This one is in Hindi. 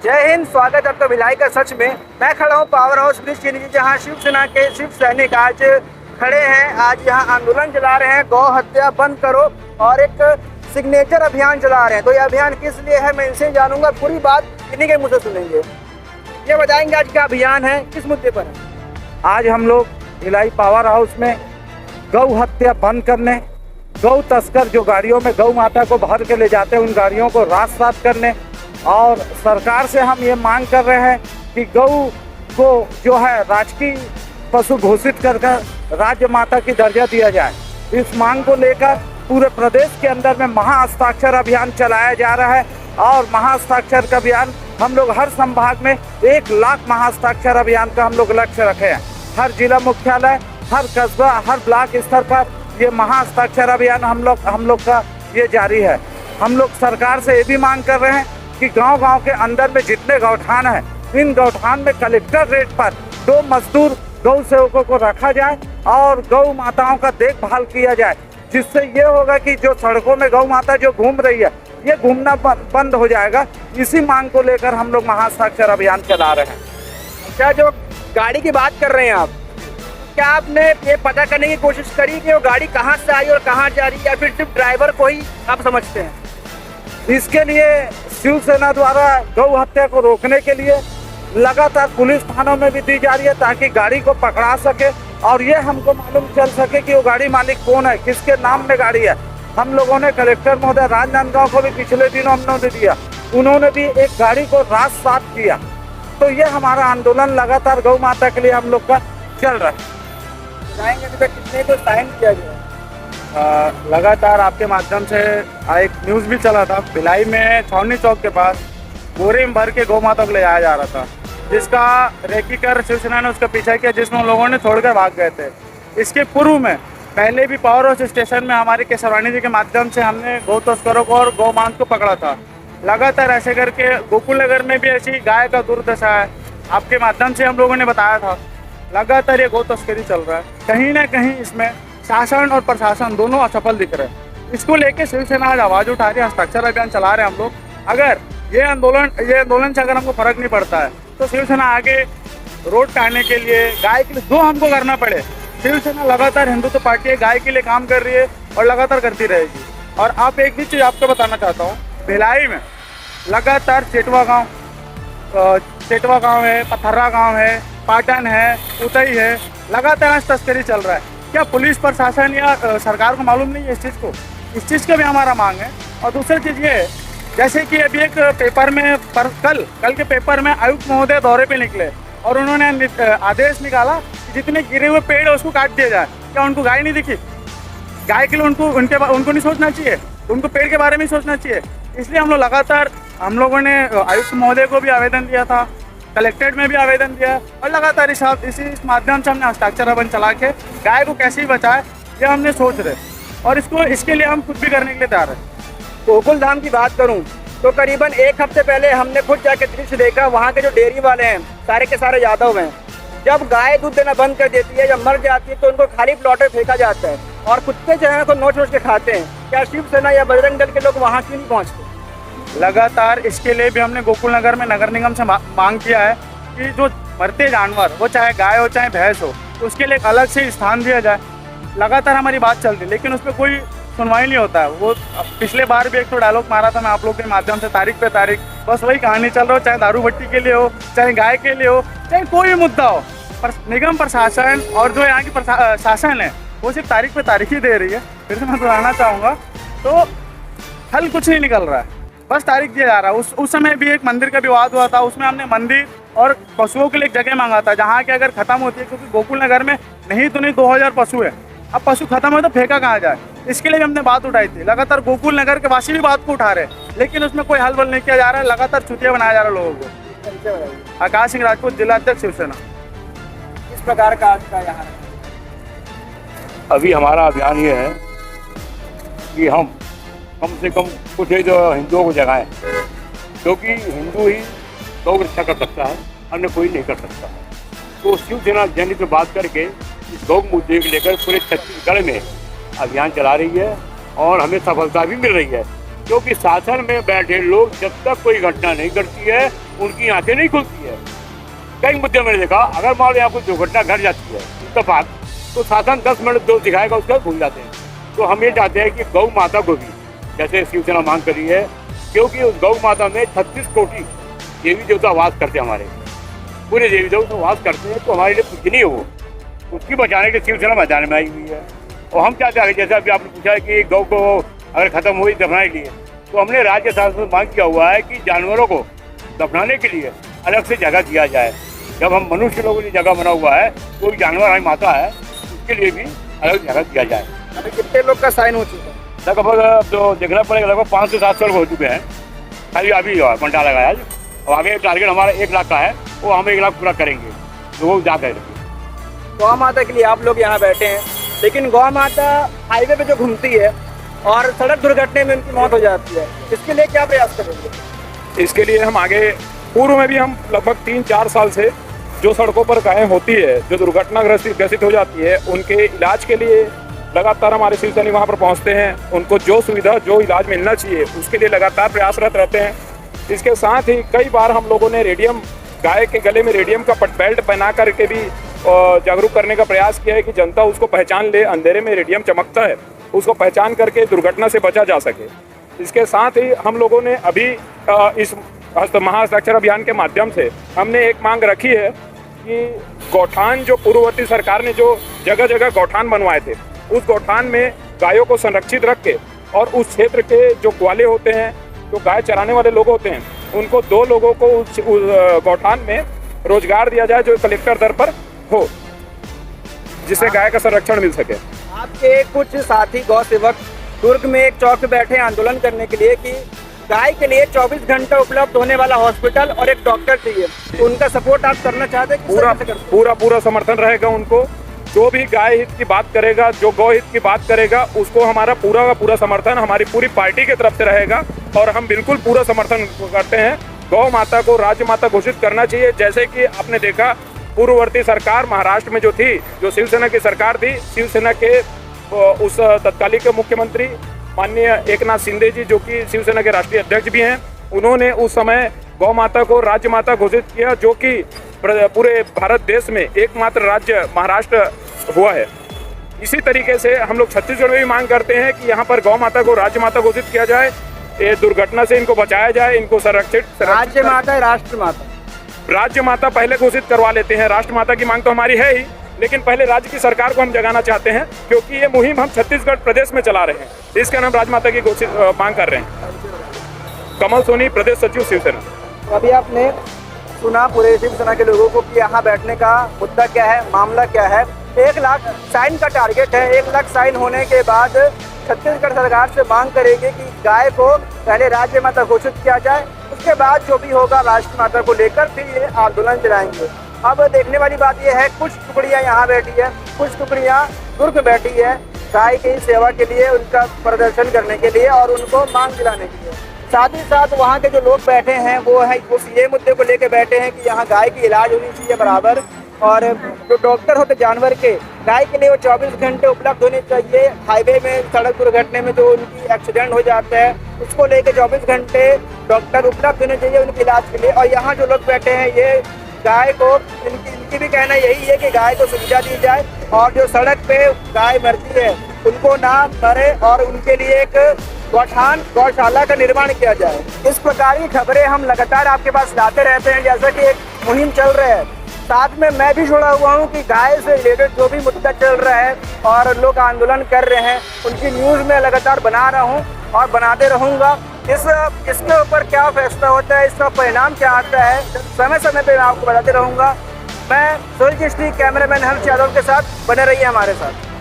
जय हिंद। स्वागत है आपका भिलाई का सच में। मैं खड़ा हूँ पावर हाउस ब्रिज के नीचे, जहाँ शिवसेना के शिव सैनिक आज खड़े हैं। आज यहाँ आंदोलन चला रहे हैं, गौ हत्या बंद करो, और एक सिग्नेचर अभियान चला रहे हैं। तो ये अभियान किस लिए है, मैं इनसे जानूंगा। पूरी बात इन्हीं के मुँह से सुनेंगे। ये बताएंगे आज क्या अभियान है, किस मुद्दे पर है। आज हम लोग भिलाई पावर हाउस में गौ हत्या बंद करने, गौ तस्कर जो गाड़ियों में गौ माता को भर के ले जाते हैं उन गाड़ियों को रात करने, और सरकार से हम ये मांग कर रहे हैं कि गौ को जो है राजकीय पशु घोषित कर राज्य माता की दर्जा दिया जाए। इस मांग को लेकर पूरे प्रदेश के अंदर में महाहस्ताक्षर अभियान चलाया जा रहा है, और महाहस्ताक्षर का अभियान हम लोग हर संभाग में 1 लाख महाहस्ताक्षर अभियान का हम लोग लक्ष्य रखे हैं। हर जिला मुख्यालय, हर कस्बा, हर ब्लॉक स्तर पर ये महाहस्ताक्षर अभियान हम लोग का ये जारी है। हम लोग सरकार से ये भी मांग कर रहे हैं कि गांव-गांव के अंदर में जितने गौठान हैं, इन गौठान में कलेक्टर रेट पर 2 मजदूर गौ सेवकों को रखा जाए और गौ माताओं का देखभाल किया जाए, जिससे ये होगा कि जो सड़कों में गौ माता जो घूम रही है ये घूमना बंद हो जाएगा। इसी मांग को लेकर हम लोग महाहस्ताक्षर अभियान चला रहे हैं। अच्छा, जो गाड़ी की बात कर रहे हैं आप, क्या आपने ये पता करने की कोशिश करी कि वो गाड़ी कहाँ से आई और कहाँ जा रही है, या फिर सिर्फ ड्राइवर को ही आप समझते हैं? इसके लिए शिवसेना द्वारा गौ हत्या को रोकने के लिए लगातार पुलिस थानों में भी दी जा रही है, ताकि गाड़ी को पकड़ा सके और ये हमको मालूम चल सके कि वो गाड़ी मालिक कौन है, किसके नाम में गाड़ी है। हम लोगों ने कलेक्टर महोदय राजनांदगांव को भी पिछले दिनों हमने दिया, उन्होंने भी एक गाड़ी को रात किया। तो ये हमारा आंदोलन लगातार गौ माता के लिए हम लोग का चल रहा है। कितने को साइन किया गया? लगातार आपके माध्यम से एक न्यूज़ भी चला था, भिलाई में छावनी चौक के पास बोरे में भर के गौ माता को ले जाया जा रहा था, जिसका रेकी कर शिवसेना ने उसका पीछा किया, जिसमें उन लोगों ने छोड़कर भाग गए थे। इसके पूर्व में पहले भी पावर हाउस स्टेशन में हमारे केशवानी जी के माध्यम से हमने गौ तस्करों को और गौ मांस को पकड़ा था। लगातार ऐसे करके गोकुल नगर में भी ऐसी गाय का दुर्दशा है, आपके माध्यम से हम लोगों ने बताया था। लगातार ये गौ तस्करी चल रहा है, कहीं ना कहीं इसमें शासन और प्रशासन दोनों असफल दिख रहे हैं। इसको लेके शिवसेना आज आवाज़ उठा रही है, हस्ताक्षर अभियान चला रहे हैं हम लोग। अगर ये आंदोलन से अगर हमको फर्क नहीं पड़ता है तो शिवसेना आगे रोड काटने के लिए, गाय के लिए जो हमको करना पड़े, शिवसेना लगातार हिंदुत्व पार्टी है, गाय के लिए काम कर रही है और लगातार करती रहेगी। और आप एक भी चीज़ आपको बताना चाहता हूँ, भिलाई में लगातार चेटवा गाँव है, पथर्रा गाँव है, पाटन है, उतई है, लगातार तस्करी चल रहा है। क्या पुलिस प्रशासन या सरकार को मालूम नहीं है इस चीज़ को? इस चीज़ का भी हमारा मांग है। और दूसरी चीज़ ये है, जैसे कि अभी एक पेपर में कल के पेपर में आयुक्त महोदय दौरे पे निकले और उन्होंने आदेश निकाला कि जितने गिरे हुए पेड़ है उसको काट दिया जाए। क्या उनको गाय नहीं दिखी? गाय के लिए उनको नहीं सोचना चाहिए? उनको पेड़ के बारे में सोचना चाहिए। इसलिए हम लोगों ने आयुक्त महोदय को भी आवेदन दिया था, कलेक्ट्रेट में भी आवेदन दिया, और लगातार इसी माध्यम से हमने हस्ताक्षर अभियान चला के गाय को कैसे ही बचाए ये हमने सोच रहे, और इसके लिए हम खुद भी करने के लिए तैयार है। गोकुल धाम की बात करूं तो करीबन 1 हफ्ते पहले हमने खुद जाके दृश्य देखा। वहाँ के जो डेयरी वाले हैं सारे के सारे यादव हैं। जब गाय दूध देना बंद कर देती है, जब मर जाती है, तो उनको खाली प्लॉट में फेंका जाता है और कुत्ते जो है तो नोच के खाते हैं। क्या शिवसेना या बजरंग दल के लोग वहाँ क्यों नहीं पहुँचते? लगातार इसके लिए भी हमने गोकुल नगर में नगर निगम से मांग किया है कि जो मरते जानवर, वो चाहे गाय हो चाहे भैंस हो, तो उसके लिए एक अलग से स्थान दिया जाए। लगातार हमारी बात चल रही है, लेकिन उस पर कोई सुनवाई नहीं होता है। वो पिछले बार भी एक तो डायलॉग मारा था मैं आप लोग के माध्यम से, तारीख पे तारीख, बस वही कहानी चल रहा हो, चाहे दारू भट्टी के लिए हो, चाहे गाय के लिए हो, चाहे कोई भी मुद्दा हो। पर निगम प्रशासन और जो यहाँ की शासन है वो सिर्फ तारीख पे तारीख ही दे रही है। फिर से मैं दोहराना चाहूँगा, तो हल कुछ नहीं निकल रहा है, बस तारीख दिया जा रहा है। उस समय भी एक मंदिर का विवाद हुआ था, उसमें हमने मंदिर और पशुओं के लिए एक जगह मांगा था जहाँ की अगर खत्म होती है, क्योंकि गोकुल नगर में नहीं 2000 पशु है। अब पशु खत्म हो तो फेंका कहाँ जाए, इसके लिए हमने बात उठाई थी। लगातार गोकुल नगर के वासी भी बात को उठा रहे, लेकिन उसमें कोई हल नहीं किया जा रहा है। लगातार चुतिया बनाया जा रहा है लोगों को। आकाश सिंह राजपूत, जिला अध्यक्ष शिवसेना। इस प्रकार का आज का यहाँ अभी हमारा अभियान ये है कि हम कम से कम कुछ जो हिंदुओं को जगाएं, क्योंकि हिंदू ही गौ रक्षा कर सकता है, अन्य कोई नहीं कर सकता। तो शिवसेना जन से बात करके इस गौ मुद्दे को लेकर पूरे छत्तीसगढ़ में अभियान चला रही है और हमें सफलता भी मिल रही है। क्योंकि शासन में बैठे लोग जब तक कोई घटना नहीं घटती है उनकी आंखें नहीं खुलती है। कई मुद्दे मैंने देखा, अगर मान लो यहाँ कोई दुर्घटना घट जाती है इत्तेफाक, तो शासन 10 मिनट दोष दिखाएगा, उसका भूल जाते हैं। तो हम ये चाहते हैं कि गौ माता को भी, जैसे शिवसेना मांग करी है, क्योंकि उस गौ माता में 36 कोटि देवी देवता वास करते हैं, हमारे पूरे देवी देवता वास करते हैं, तो हमारे लिए पूजनीय हो, उसकी बचाने के लिए शिवसेना मैदान में आई हुई है। और हम चाहते हैं, जैसे अभी आपने पूछा है कि गौ को अगर खत्म हुई दफनाने के लिए, तो हमने राज्य शासन से मांग किया हुआ है कि जानवरों को दफनाने के लिए अलग से जगह दिया जाए। जब हम मनुष्य लोगों के लिए जगह बना हुआ है, कोई जानवर हमारी माता है, उसके लिए भी अलग जगह दिया जाए। अभी कितने लोग का साइन हो चुका है? लगभग तो देखना पड़ेगा, लगभग 5 से 7 साल हो चुके हैं। खाली अभी पंडा लगाया है, और आगे टारगेट हमारा 1 लाख का है, वो हम 1 लाख पूरा करेंगे, तो वो जा करेंगे। गौ माता के लिए आप लोग यहाँ बैठे हैं, लेकिन गौ माता हाईवे पे जो घूमती है और सड़क दुर्घटना में उनकी मौत हो जाती है, इसके लिए क्या प्रयास करेंगे? इसके लिए हम आगे पूर्व में भी हम लगभग 3-4 साल से जो सड़कों पर गायें होती है, जो दुर्घटनाग्रसित हो जाती है, उनके इलाज के लिए लगातार हमारे शिवसैनिक वहाँ पर पहुँचते हैं। उनको जो सुविधा, जो इलाज मिलना चाहिए, उसके लिए लगातार प्रयासरत रहते हैं। इसके साथ ही कई बार हम लोगों ने रेडियम, गाय के गले में रेडियम का बेल्ट पहना करके भी जागरूक करने का प्रयास किया है कि जनता उसको पहचान ले, अंधेरे में रेडियम चमकता है, उसको पहचान करके दुर्घटना से बचा जा सके। इसके साथ ही हम लोगों ने अभी इस महाहस्ताक्षर अभियान के माध्यम से हमने एक मांग रखी है कि गौठान, जो पूर्ववर्ती सरकार ने जो जगह जगह गौठान बनवाए थे, उस गौठान में गायों को संरक्षित रख के, और उस क्षेत्र के जो ग्वाले होते हैं, जो गाय चराने वाले लोग होते हैं, उनको 2 लोगों को उस गौठान में रोजगार दिया जाए, जो कलेक्टर दर पर हो, जिससे गाय का संरक्षण मिल सके। आपके कुछ साथी गौ सेवक दुर्ग में एक चौक पे बैठे आंदोलन करने के लिए कि गाय के लिए 24 घंटा उपलब्ध होने वाला हॉस्पिटल और एक डॉक्टर चाहिए, तो उनका सपोर्ट आप करना चाहते हैं? पूरा समर्थन रहेगा उनको। जो भी गाय हित की बात करेगा, जो गौ हित की बात करेगा, उसको हमारा पूरा समर्थन हमारी पूरी पार्टी की तरफ से रहेगा, और हम बिल्कुल पूरा समर्थन करते हैं। गौ माता को राज्य माता घोषित करना चाहिए। जैसे कि आपने देखा, पूर्ववर्ती सरकार महाराष्ट्र में जो थी, जो शिवसेना की सरकार थी, शिवसेना के उस तत्कालीन मुख्यमंत्री माननीय एकनाथ शिंदे जी, जो कि शिवसेना के राष्ट्रीय अध्यक्ष भी हैं, उन्होंने उस समय गौ माता को राज्य माता घोषित किया, जो कि पूरे भारत देश में एकमात्र राज्य महाराष्ट्र हुआ है। इसी तरीके से हम लोग छत्तीसगढ़ में भी मांग करते हैं कि यहाँ पर गौ माता को राज्य माता घोषित किया जाए, ये दुर्घटना से इनको बचाया जाए, इनको संरक्षित। राज्य माता है राष्ट्र माता? राज्य माता पहले घोषित करवा लेते हैं, राष्ट्र माता की मांग तो हमारी है ही, लेकिन पहले राज्य की सरकार को हम जगाना चाहते हैं, क्योंकि ये मुहिम हम छत्तीसगढ़ प्रदेश में चला रहे हैं। इसका नाम राजमाता की घोषित मांग कर रहे हैं। कमल सोनी, प्रदेश सचिव शिवसेना। अभी आपने सुना पूरे शिवसेना के लोगों को कि यहाँ बैठने का मुद्दा क्या है, मामला क्या है। 1 लाख साइन का टारगेट है। 1 लाख साइन होने के बाद छत्तीसगढ़ सरकार से मांग करेगी कि गाय को पहले राज्य माता घोषित किया जाए, उसके बाद जो भी होगा राष्ट्र माता को लेकर फिर ये आंदोलन चलाएंगे। अब देखने वाली बात यह है, कुछ टुकड़ियाँ यहाँ बैठी है, कुछ टुकड़ियाँ दुर्ग बैठी है गाय की सेवा के लिए, उनका प्रदर्शन करने के लिए और उनको मांग दिलाने के लिए। साथ ही साथ वहाँ के जो लोग बैठे हैं वो ये मुद्दे को लेकर बैठे हैं कि यहाँ गाय की इलाज होनी चाहिए बराबर, और जो डॉक्टर होते जानवर के, गाय के लिए वो 24 घंटे उपलब्ध होने चाहिए। हाईवे में सड़क दुर्घटना में जो उनकी एक्सीडेंट हो जाता है, उसको लेकर 24 घंटे डॉक्टर उपलब्ध होने चाहिए उनके इलाज के लिए। और यहाँ जो लोग बैठे हैं, ये गाय को, इनकी भी कहना यही है कि गाय को सुविधा दी जाए, और जो सड़क पे गाय मरती है उनको ना मरे, और उनके लिए एक गौशाला का निर्माण किया जाए। इस प्रकार की खबरें हम लगातार आपके पास लाते रहते हैं, जैसा कि एक मुहिम चल रहा है। साथ में मैं भी जुड़ा हुआ हूँ कि गाय से रिलेटेड जो भी मुद्दा चल रहा है और लोग आंदोलन कर रहे हैं, उनकी न्यूज़ मैं लगातार बना रहा हूँ और बनाते रहूँगा। इसके ऊपर क्या फैसला होता है, इसका परिणाम क्या आता है, समय समय पे मैं आपको बताते रहूँगा। मैं सुरजीत, कैमरामैन हर्ष यादव के साथ बने रहिए हमारे साथ।